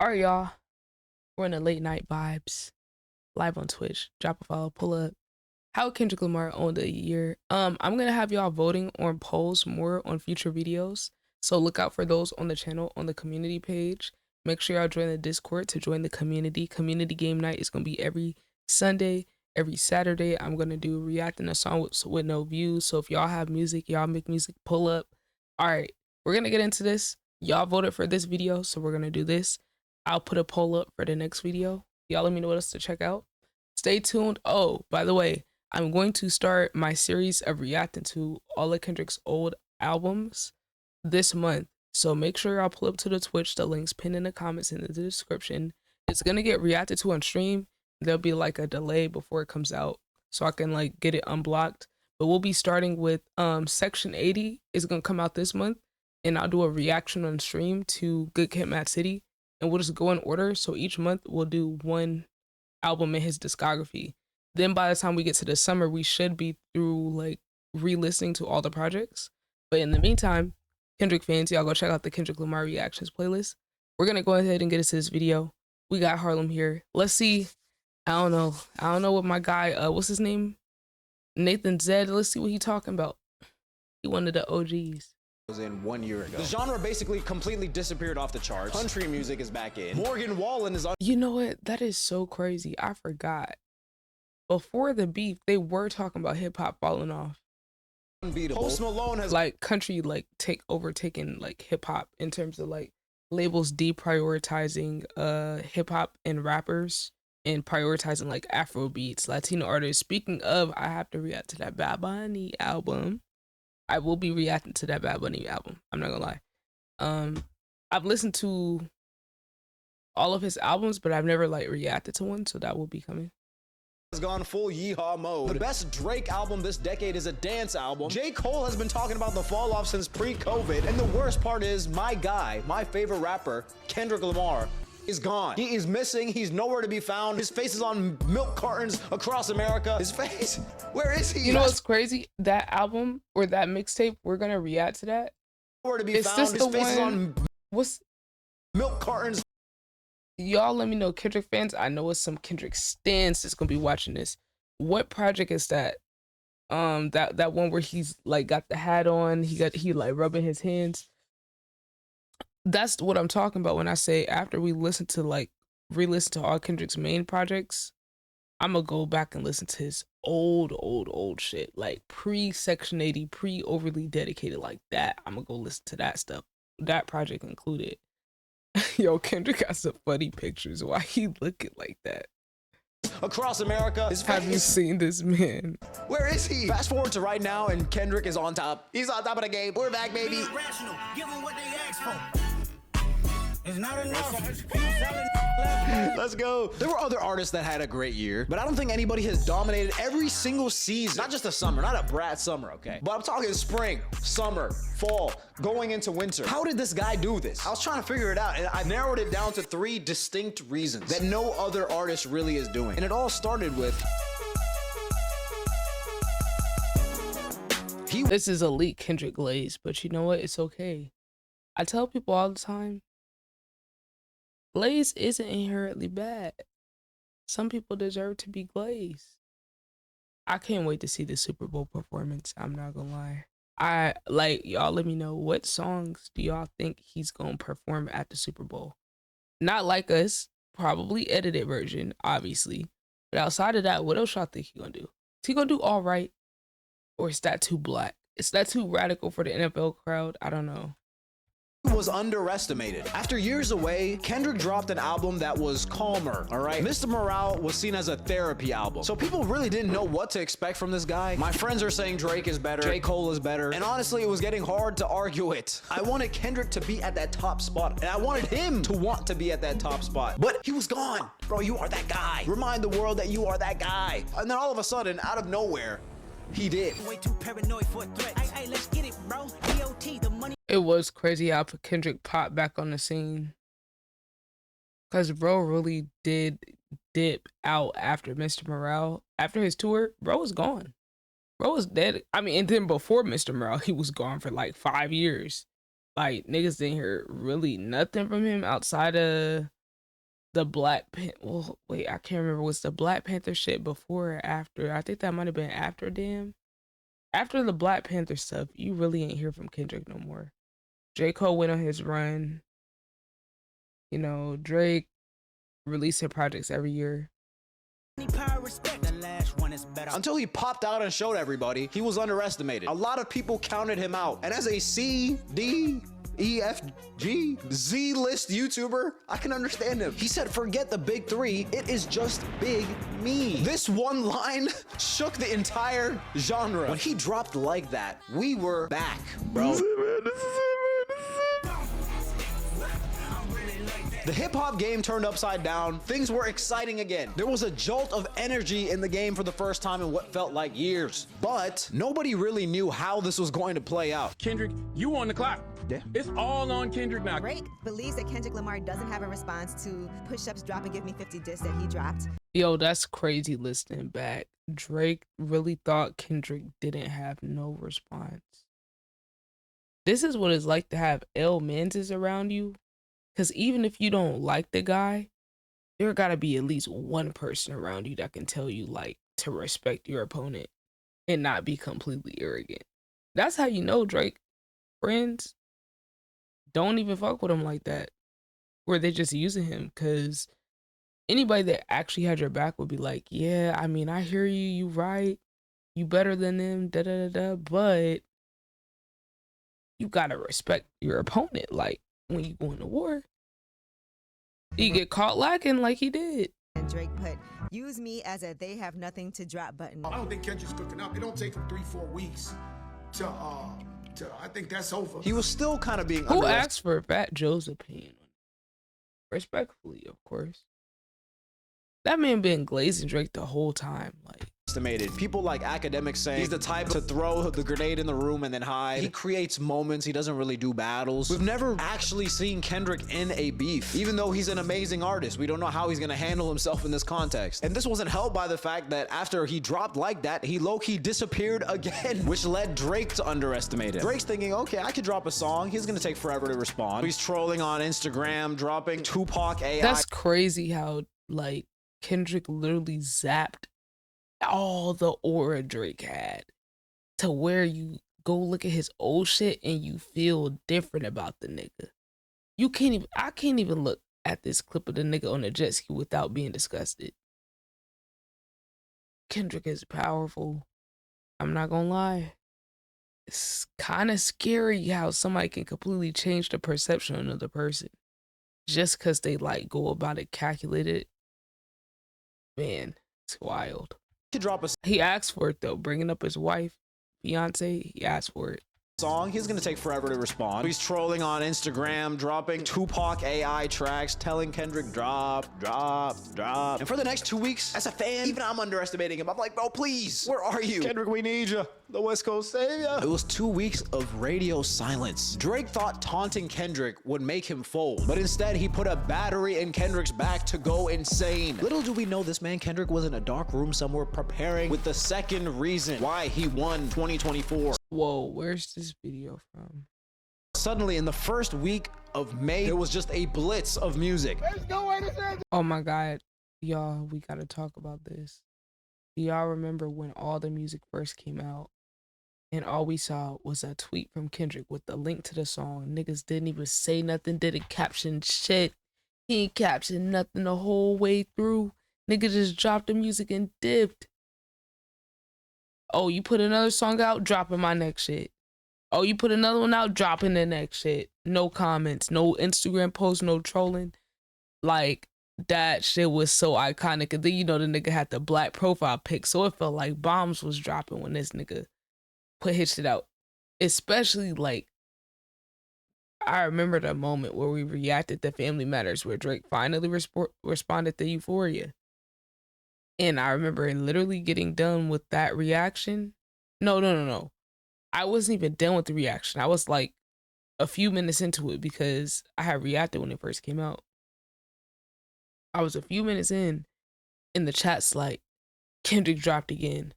All right, y'all. We're in the late night vibes. Live on Twitch. Drop a follow, pull up. How Kendrick Lamar owned the year. I'm gonna have y'all voting on polls more on future videos. So look out for those on the channel on the community page. Make sure y'all join the Discord to join the community. Community game night is gonna be every Sunday, every Saturday. I'm gonna do reacting to songs with no views. So if y'all have music, y'all make music, pull up. All right, we're gonna get into this. Y'all voted for this video, so we're gonna do this. I'll put a poll up for the next video. Y'all let me know what else to check out. Stay tuned. Oh, by the way, I'm going to start my series of reacting to all of Kendrick's old albums this month. So make sure y'all pull up to the Twitch. The link's pinned in the comments in the description. It's gonna get reacted to on stream. There'll be like a delay before it comes out, so I can like get it unblocked. But we'll be starting with Section 80 is gonna come out this month, and I'll do a reaction on stream to Good Kid, Mad City, and we'll just go in order. So each month we'll do one album in his discography. Then by the time we get to the summer, we should be through like re-listening to all the projects. But in the meantime, Kendrick fans, y'all go check out the Kendrick Lamar reactions playlist. We're gonna go ahead and get into this video. We got Harlem here. Let's see. I don't know what my guy, what's his name? Nathan Zed. Let's see what he talking about. He one of the OGs. Was in 1 year ago. The genre basically completely disappeared off the charts. Country music is back in. Morgan Wallen is on. You know what? That is so crazy. I forgot. Before the beef, they were talking about hip hop falling off. Unbeatable. Post Malone has like country like overtaken like hip hop in terms of like labels deprioritizing hip hop and rappers and prioritizing like Afro beats, Latino artists. Speaking of, I have to react to that Bad Bunny album. I will be reacting to that Bad Bunny album. I'm not gonna lie. I've listened to all of his albums, but I've never like reacted to one, so that will be coming. Has gone full yeehaw mode. The best Drake album this decade is a dance album. J. Cole has been talking about the fall off since pre-COVID, and the worst part is my guy, my favorite rapper, Kendrick Lamar, is gone. He is missing. He's nowhere to be found. His face is on milk cartons across America. His face, where is he? You know what's crazy? That album or that mixtape, we're gonna react to that. Nowhere to be found. His face is on milk cartons. Y'all let me know, Kendrick fans. I know it's some Kendrick stans that's gonna be watching this. What project is that? That one where he's like got the hat on, he like rubbing his hands. That's what I'm talking about when I say after we listen to like re-listen to all Kendrick's main projects, I'm gonna go back and listen to his old shit, like pre-Section 80, pre-overly dedicated like that. I'm gonna go listen to that stuff, that project included. Yo, Kendrick got some funny pictures. Why he looking like that? Across America. Have you seen this man? Where is he? Fast forward to right now, and Kendrick is on top. He's on top of the game. We're back, baby. Rational. Give them what they ask for. It's not enough. Let's go. There were other artists that had a great year, but I don't think anybody has dominated every single season. Not just the summer, not a brat summer, okay? But I'm talking spring, summer, fall, going into winter. How did this guy do this? I was trying to figure it out, and I narrowed it down to 3 distinct reasons that no other artist really is doing. And it all started with This is elite Kendrick glaze, but you know what? It's okay. I tell people all the time, glaze isn't inherently bad. Some people deserve to be glazed. I can't wait to see the Super Bowl performance. I'm not gonna lie. I like y'all. Let me know, what songs do y'all think he's gonna perform at the Super Bowl? Not like us, probably edited version, obviously. But outside of that, what else y'all think he gonna do? Is he gonna do all right, or is that too black? Is that too radical for the NFL crowd? I don't know. Was underestimated. After years away, Kendrick dropped an album that was calmer, all right? Mr. Morale was seen as a therapy album. So people really didn't know what to expect from this guy. My friends are saying Drake is better, J. Cole is better, and honestly, it was getting hard to argue it. I wanted Kendrick to be at that top spot, and I wanted him to want to be at that top spot. But he was gone. Bro, you are that guy. Remind the world that you are that guy. And then all of a sudden, out of nowhere, he did. Way too paranoid for a threat. Hey, let's get it, bro. DOT, the money. It was crazy how Kendrick popped back on the scene, cause bro really did dip out after Mr. Morale. After his tour, bro was gone. Bro was dead. I mean, and then before Mr. Morale, he was gone for like 5 years. Like niggas didn't hear really nothing from him outside of the well, wait, I can't remember. Was the Black Panther shit before or after? I think that might have been after. Damn. After the Black Panther stuff, you really ain't hear from Kendrick no more. J. Cole went on his run. You know, Drake releasing projects every year. Until he popped out and showed everybody, he was underestimated. A lot of people counted him out. And as a C, D, E, F, G, Z list YouTuber, I can understand him. He said, forget the big three, it is just big me. This one line shook the entire genre. When he dropped like that, we were back, bro. The hip-hop game turned upside down. Things were exciting again. There was a jolt of energy in the game for the first time in what felt like years. But nobody really knew how this was going to play out. Kendrick, you on the clock. Yeah. It's all on Kendrick now. Drake believes that Kendrick Lamar doesn't have a response to Push-Up's Drop and Give Me 50 diss that he dropped. Yo, that's crazy listening back. Drake really thought Kendrick didn't have no response. This is what it's like to have L Manses around you. Because even if you don't like the guy, there gotta be at least one person around you that can tell you, like, to respect your opponent and not be completely arrogant. That's how you know Drake friends don't even fuck with him like that. Where they're just using him. Because anybody that actually had your back would be like, yeah, I mean, I hear you, you right. You better than them, da-da-da-da. But you gotta respect your opponent, like, when you go into war. You get caught lacking like he did. And Drake put, use me as a they have nothing to drop button. I don't think Kendrick's cooking up. It don't take him 3-4 weeks to I think that's over. He was still kind of being Who asked for Fat Joe's opinion? Respectfully, of course. That man been glazing Drake the whole time, like. Estimated. People like academics saying he's the type to throw the grenade in the room and then hide. He creates moments. He doesn't really do battles. We've never actually seen Kendrick in a beef. Even though he's an amazing artist, we don't know how he's gonna handle himself in this context. And this wasn't helped by the fact that after he dropped like that, he low-key disappeared again, which led Drake to underestimate him. Drake's thinking, okay, I could drop a song. He's gonna take forever to respond. He's trolling on Instagram, dropping Tupac AI. That's crazy how, like, Kendrick literally zapped all the aura Drake had to where you go look at his old shit and you feel different about the nigga. I can't even look at this clip of the nigga on the jet ski without being disgusted. Kendrick is powerful. I'm not gonna lie. It's kind of scary how somebody can completely change the perception of another person just because they like go about it calculated. Man, it's wild. He asked for it though, bringing up his wife, fiance. He asked for it. Song, he's gonna take forever to respond. He's trolling on Instagram, dropping Tupac AI tracks, telling Kendrick drop. And for the next 2 weeks, as a fan, even I'm underestimating him. I'm like, bro, please, where are you? Kendrick, we need you. The West Coast savior. It was 2 weeks of radio silence. Drake thought taunting Kendrick would make him fold, but instead he put a battery in Kendrick's back to go insane. Little do we know this man Kendrick was in a dark room somewhere preparing with the second reason why he won 2024. Whoa, where's this video from? Suddenly, in the first week of May, there was just a blitz of music. Oh my God, y'all, we gotta talk about this. Do y'all remember when all the music first came out and all we saw was a tweet from Kendrick with the link to the song? Niggas didn't even say nothing, didn't caption shit. He ain't captioned nothing the whole way through. Nigga just dropped the music and dipped. Oh, you put another song out, dropping my next shit. Oh, you put another one out, dropping the next shit. No comments, no Instagram posts, no trolling. Like, that shit was so iconic. And then, you know, the nigga had the black profile pic, so it felt like bombs was dropping when this nigga put his shit out. Especially, like, I remember the moment where we reacted to Family Matters, where Drake finally responded to Euphoria. And I remember literally getting done with that reaction. No. I wasn't even done with the reaction. I was like a few minutes into it because I had reacted when it first came out. I was a few minutes in the chat's like, Kendrick dropped again.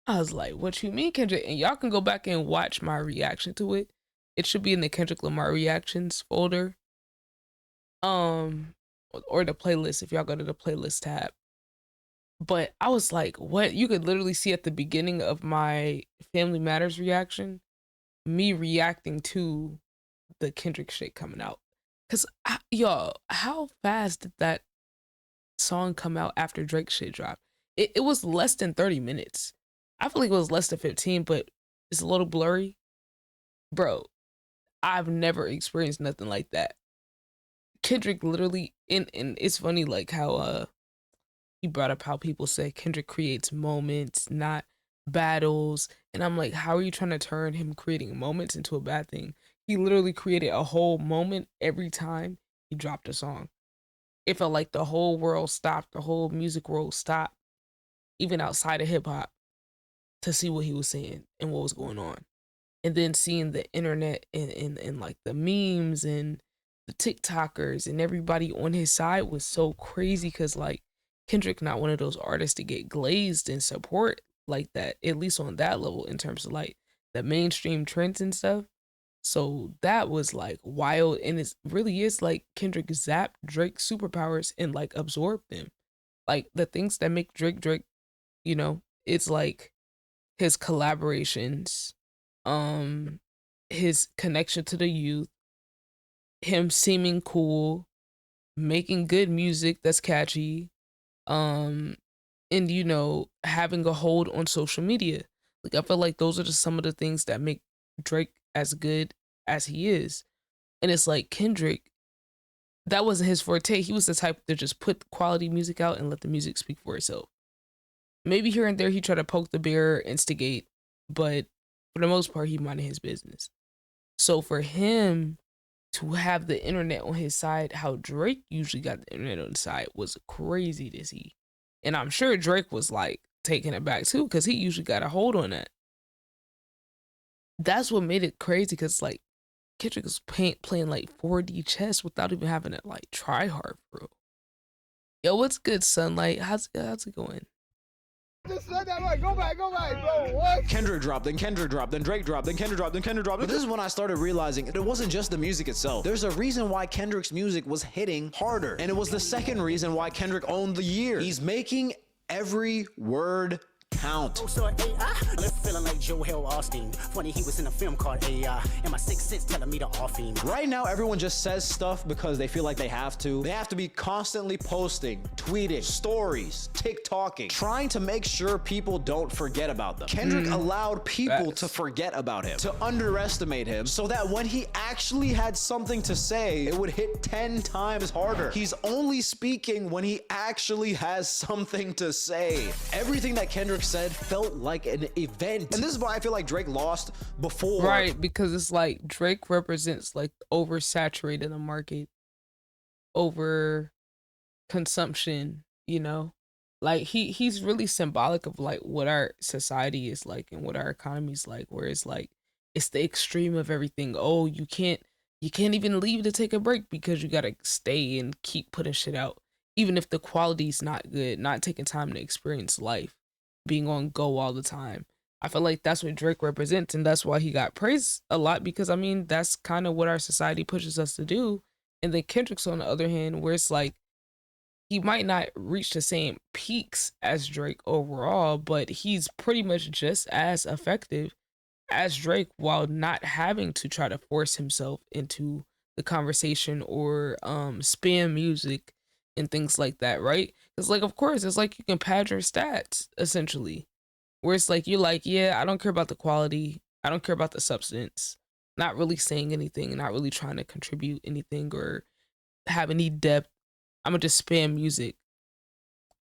I was like, what you mean, Kendrick? And y'all can go back and watch my reaction to it. It should be in the Kendrick Lamar reactions folder. or the playlist if y'all go to the playlist tab. But I was like, what? You could literally see at the beginning of my Family Matters reaction, me reacting to the Kendrick shit coming out. Cause y'all, how fast did that song come out after Drake shit dropped? It was less than 30 minutes. I feel like it was less than 15, but it's a little blurry. Bro, I've never experienced nothing like that. Kendrick literally, and it's funny like how he brought up how people say Kendrick creates moments, not battles. And I'm like, how are you trying to turn him creating moments into a bad thing? He literally created a whole moment every time he dropped a song. It felt like the whole world stopped, the whole music world stopped, even outside of hip hop, to see what he was saying and what was going on. And then seeing the internet and like the memes and the TikTokers and everybody on his side was so crazy because like Kendrick not one of those artists to get glazed in support like that, at least on that level in terms of like the mainstream trends and stuff. So that was like wild, and it really is like Kendrick zapped Drake's superpowers and like absorbed them. Like the things that make Drake, you know, it's like his collaborations, his connection to the youth, him seeming cool, making good music that's catchy, and you know, having a hold on social media. Like I feel like those are just some of the things that make Drake as good as he is. And it's like Kendrick, that wasn't his forte. He was the type to just put quality music out and let the music speak for itself. Maybe here and there he tried to poke the bear, instigate, but for the most part he minded his business. So for him to have the internet on his side, how Drake usually got the internet on his side was crazy to see. And I'm sure Drake was like taking it back too, because he usually got a hold on that. That's what made it crazy, because like Kendrick was playing like 4D chess without even having to like try hard, bro. Yo, what's good, Sunlight? How's it going? Just let that right. Go back, bro. What? Kendrick dropped, then Kendrick dropped, then Drake dropped, then Kendrick dropped, then Kendrick dropped. But this is when I started realizing it wasn't just the music itself. There's a reason why Kendrick's music was hitting harder. And it was the second reason why Kendrick owned the year. He's making every word count. So AI, feeling like Joel Austin. Funny, he was in a film called AI, and my sixth sense telling me to off him. Right now, everyone just says stuff because they feel like they have to. They have to be constantly posting, tweeting, stories, TikToking, trying to make sure people don't forget about them. Kendrick allowed people to forget about him, to underestimate him, so that when he actually had something to say, it would hit 10 times harder. He's only speaking when he actually has something to say. Everything that Kendrick said felt like an event. And this is why I feel like Drake lost before. Right, because it's like Drake represents like oversaturated the market, over consumption, you know? Like he's really symbolic of like what our society is like and what our economy is like, where it's like it's the extreme of everything. Oh, you can't even leave to take a break because you gotta stay and keep putting shit out. Even if the quality's not good, not taking time to experience life, being on go all the time. I feel like that's what Drake represents, and that's why he got praised a lot, because I mean that's kind of what our society pushes us to do. And then Kendrick's on the other hand, where it's like he might not reach the same peaks as Drake overall, but he's pretty much just as effective as Drake while not having to try to force himself into the conversation or spam music and things like that, right? It's like, of course, it's like you can pad your stats essentially, where it's like you're like, yeah, I don't care about the quality, I don't care about the substance, not really saying anything, not really trying to contribute anything or have any depth. I'm gonna just spam music.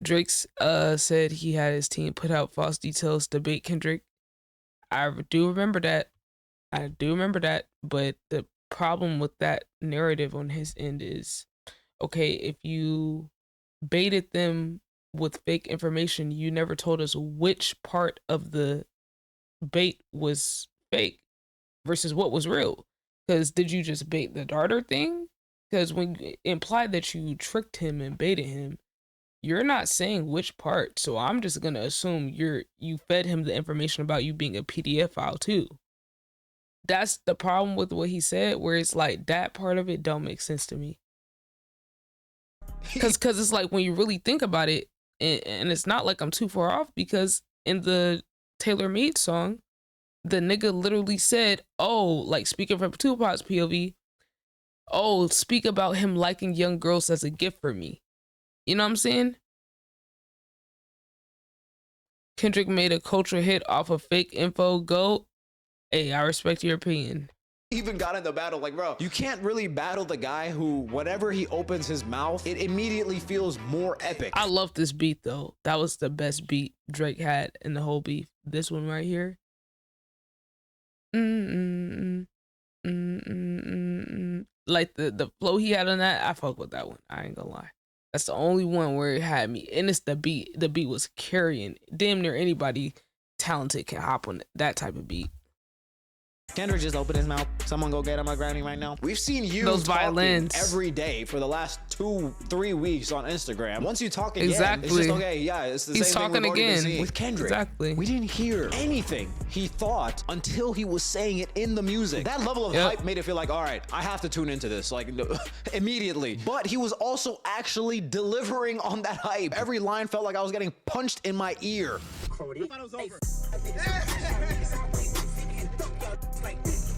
Drake's said he had his team put out false details to bait Kendrick. I do remember that. But the problem with that narrative on his end is, okay, if you baited them with fake information, you never told us which part of the bait was fake versus what was real. Because did you just bait the darter thing? Because when you implied that you tricked him and baited him, you're not saying which part. So I'm just gonna assume you fed him the information about you being a PDF file too. That's the problem with what he said, where it's like that part of it don't make sense to me. Cause it's like when you really think about it, and it's not like I'm too far off, because in the Taylor Made song, the nigga literally said, oh, like speaking from Tupac's POV, oh, speak about him liking young girls as a gift for me. You know what I'm saying? Kendrick made a culture hit off of fake info. Go. Hey, I respect your opinion. Even got in the battle. Like, bro, you can't really battle the guy who, whenever he opens his mouth, it immediately feels more epic. I love this beat though. That was the best beat Drake had in the whole beef. This one right here. Like the flow he had on that, I fuck with that one. I ain't gonna lie. That's the only one where it had me. And it's the beat. The beat was carrying. Damn near anybody talented can hop on that type of beat. Kendrick just opened his mouth. Someone go get him a Grammy right now. We've seen you those violins every day for the last 2-3 weeks on Instagram. Once you talk again, exactly. It's just okay. Yeah, it's the He's same talking thing we've again been with Kendrick. Exactly. We didn't hear anything he thought until he was saying it in the music. That level of hype made it feel like, all right, I have to tune into this like immediately. But he was also actually delivering on that hype. Every line felt like I was getting punched in my ear.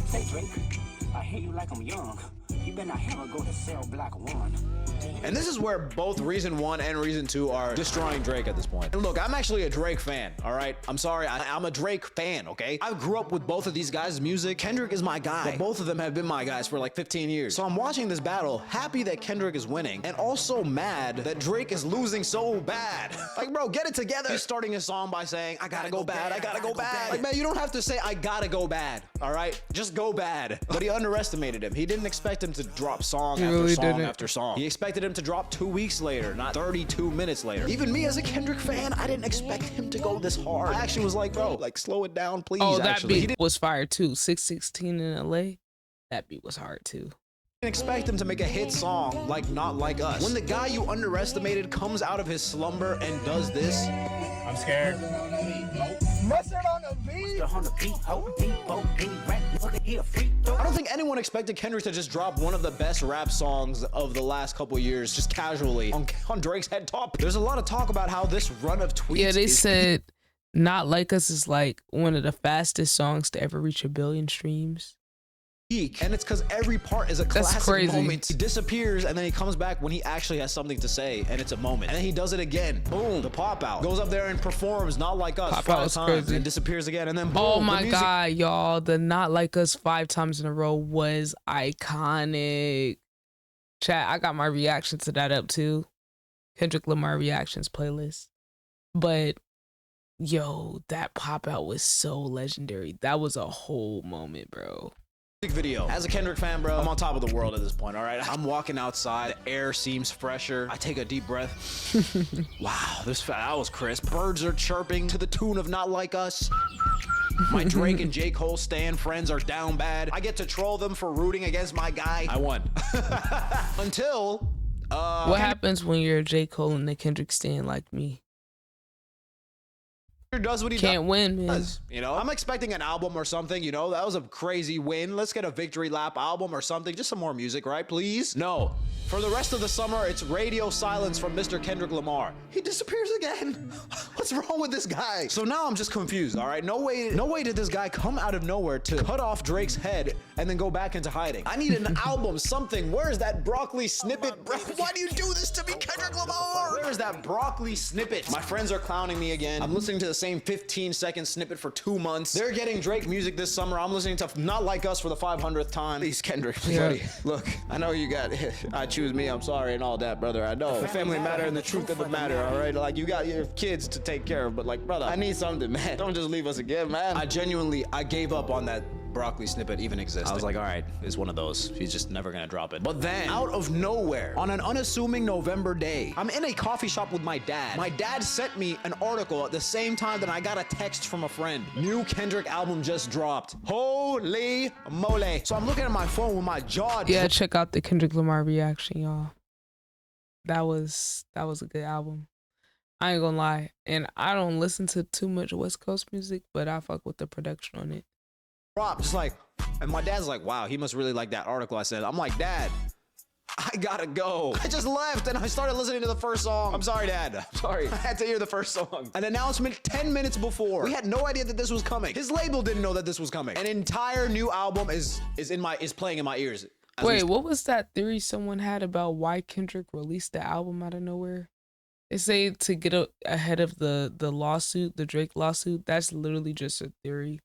Say Drake, I hear you like I'm young. You better not ever go to cell block 1. And this is where both reason 1 and reason 2 are destroying Drake at this point. And look, I'm actually a Drake fan, all right? I'm sorry, I'm a Drake fan, okay? I grew up with both of these guys' music. Kendrick is my guy, but both of them have been my guys for like 15 years. So I'm watching this battle, happy that Kendrick is winning, and also mad that Drake is losing so bad. Like, bro, get it together. He's starting his song by saying, I gotta go bad, I gotta go bad. Like, man, you don't have to say, I gotta go bad, all right? Just go bad. But he underestimated him. He didn't expect him to drop song after song after song. He expected him to drop 2 weeks later, not 32 minutes later. Even me as a Kendrick fan, I didn't expect him to go this hard. I actually was like, bro, like slow it down, please. Oh, that beat was fire too. 616 in LA. That beat was hard too. Didn't expect him to make a hit song like Not Like Us. When the guy you underestimated comes out of his slumber and does this, I'm scared. Mustard on the beat. I don't think anyone expected Kendrick to just drop one of the best rap songs of the last couple years just casually on Drake's head top. There's a lot of talk about how this run of tweets. Yeah, they said Not Like Us is like one of the fastest songs to ever reach 1 billion streams. And it's because every part is a classic moment. He disappears and then he comes back when he actually has something to say, and it's a moment. And then he does it again. Boom, the pop out. Goes up there and performs Not Like Us 5 times and disappears again, and then boom. Oh my god, y'all, the Not Like Us 5 times in a row was iconic. Chat, I got my reaction to that up too. Kendrick Lamar reactions playlist. But yo, that pop out was so legendary. That was a whole moment, bro. Video. As a Kendrick fan, bro, I'm on top of the world at this point, all right? I'm walking outside, the air seems fresher. I take a deep breath. Wow, that was crisp. Birds are chirping to the tune of Not Like Us. My Drake and J. Cole stan friends are down bad. I get to troll them for rooting against my guy. I won. Until, what happens when you're a J. Cole and a Kendrick stan like me? Does what he can't win, man. You know, I'm expecting an album or something. You know, that was a crazy win. Let's get a victory lap album or something. Just some more music, right? Please. No. For the rest of the summer, it's radio silence from Mr. Kendrick Lamar. He disappears again. What's wrong with this guy? So now I'm just confused. All right, no way did this guy come out of nowhere to cut off Drake's head and then go back into hiding. I need an album, something. Where's that broccoli snippet, bro? Why do you do this to me, Kendrick Lamar? Where is that broccoli snippet? My friends are clowning me again. I'm listening to the same 15-second snippet for 2 months. They're getting Drake music this summer. I'm listening to Not Like Us for the 500th time. Please, Kendrick, buddy. Look, I know you got I choose me, I'm sorry, and all that, brother. I know the family matter and the truth of the matter, all right? Like, you got your kids to take care of, but like, brother, I need something, man. Don't just leave us again, man. I gave up on that broccoli snippet even exists. I was like, all right, it's one of those. He's just never gonna drop it. But then, out of nowhere, on an unassuming November day, I'm in a coffee shop with my dad. My dad sent me an article at the same time that I got a text from a friend. New Kendrick album just dropped. Holy moly. So I'm looking at my phone with my jaw. Yeah, check out the Kendrick Lamar reaction, y'all. That was a good album. I ain't gonna lie. And I don't listen to too much West Coast music, but I fuck with the production on it. Just like, and my dad's like, wow, he must really like that article I said. I'm like, Dad, I gotta go. I just left and I started listening to the first song. I'm sorry, Dad. I'm sorry. I had to hear the first song. An announcement 10 minutes before. We had no idea that this was coming. His label didn't know that this was coming. An entire new album is playing in my ears. Wait, what was that theory someone had about why Kendrick released the album out of nowhere? They say to get ahead of the lawsuit, the Drake lawsuit. That's literally just a theory.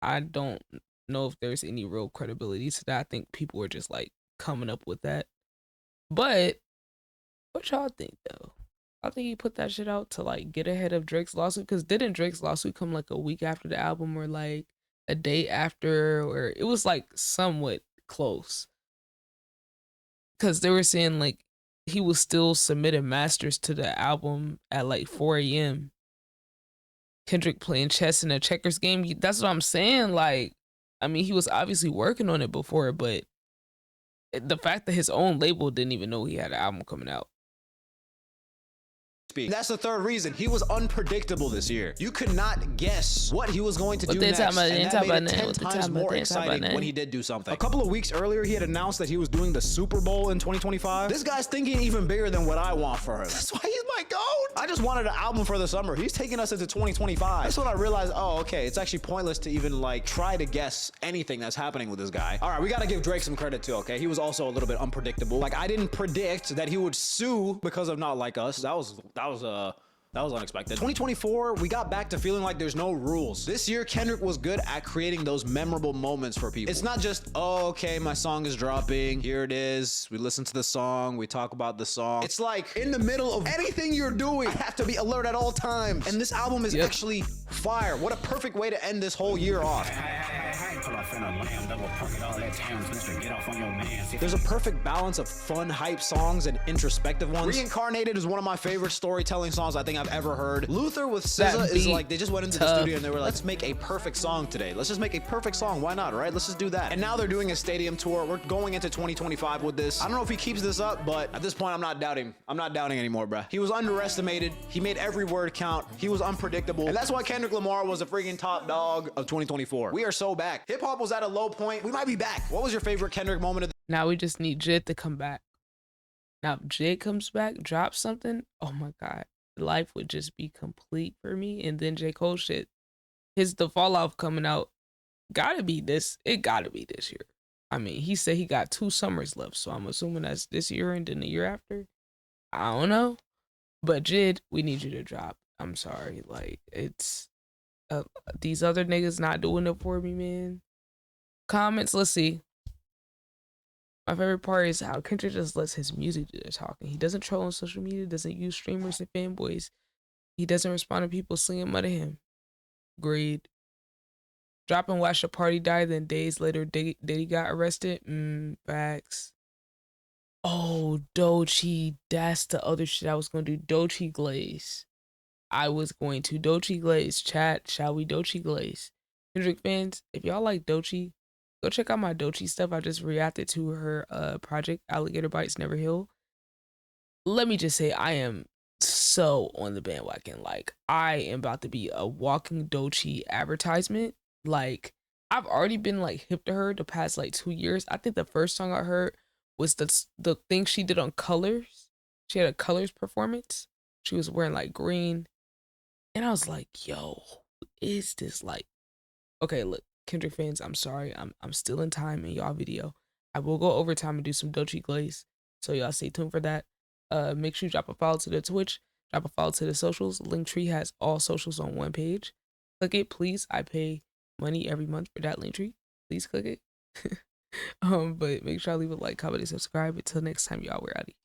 I don't know if there's any real credibility to that. I think people were just like coming up with that. But what y'all think though? I think he put that shit out to like get ahead of Drake's lawsuit, because didn't Drake's lawsuit come like a week after the album or like a day after, or it was like somewhat close? Because they were saying like he was still submitting masters to the album at like 4 a.m. Kendrick playing chess in a checkers game. That's what I'm saying. Like, I mean, he was obviously working on it before, but the fact that his own label didn't even know he had an album coming out. That's the third reason. He was unpredictable this year. You could not guess what he was going to do next, and that made it 10 times more exciting when he did do something. A couple of weeks earlier, he had announced that he was doing the Super Bowl in 2025. This guy's thinking even bigger than what I want for him. That's why he's my GOAT. I just wanted an album for the summer. He's taking us into 2025. That's when I realized, oh, okay, it's actually pointless to even like try to guess anything that's happening with this guy. All right, we gotta give Drake some credit too, okay? He was also a little bit unpredictable. Like, I didn't predict that he would sue because of Not Like Us. That was unexpected. 2024, we got back to feeling like there's no rules. This year, Kendrick was good at creating those memorable moments for people. It's not just, oh, okay, my song is dropping. Here it is. We listen to the song. We talk about the song. It's like in the middle of anything you're doing, I have to be alert at all times. And this album is actually fire. What a perfect way to end this whole year off. There's a perfect balance of fun, hype songs and introspective ones. Reincarnated is one of my favorite storytelling songs I think I've ever heard. Luther with SZA is like, they just went into the studio and they were like, let's make a perfect song today. Let's just make a perfect song. Why not, right? Let's just do that. And now they're doing a stadium tour. We're going into 2025 with this. I don't know if he keeps this up, but at this point, I'm not doubting. I'm not doubting anymore, bruh. He was underestimated. He made every word count. He was unpredictable. And that's why Kendrick Lamar was a freaking top dog of 2024. We are so back. Hip hop was at a low point. We might be back. What was your favorite Kendrick moment of the— Now we just need Jid to come back. Now if Jid comes back, drops something, oh my God. Life would just be complete for me. And then J. Cole shit, the fall off coming out, it gotta be this year. I mean, he said he got 2 summers left, so I'm assuming that's this year and then the year after. I don't know, but Jid, we need you to drop. I'm sorry, like, it's these other niggas not doing it for me, man. Comments, let's see. My favorite part is how Kendrick just lets his music do the talking. He doesn't troll on social media, doesn't use streamers and fanboys. He doesn't respond to people slinging mud at him. Agreed. Drop and watch the party die, then days later Diddy got arrested. Facts. Oh, Doechii. That's the other shit I was going to do. Doechii Glaze. I was going to Doechii Glaze. Chat, shall we Doechii Glaze? Kendrick fans, if y'all like Doechii, go check out my Doechii stuff. I just reacted to her project, Alligator Bites Never Heal. Let me just say, I am so on the bandwagon. Like, I am about to be a walking Doechii advertisement. Like, I've already been like hip to her the past like 2 years. I think the first song I heard was the thing she did on Colors. She had a Colors performance. She was wearing like green. And I was like, yo, who is this? Like, okay, look. Kendrick fans, I'm sorry. I'm still in time in y'all video. I will go overtime and do some Doechii Glaze. So y'all stay tuned for that. Make sure you drop a follow to the Twitch. Drop a follow to the socials. Linktree has all socials on one page. Click it, please. I pay money every month for that Linktree. Please click it. But make sure I leave a like, comment, and subscribe. Until next time, y'all, we're out.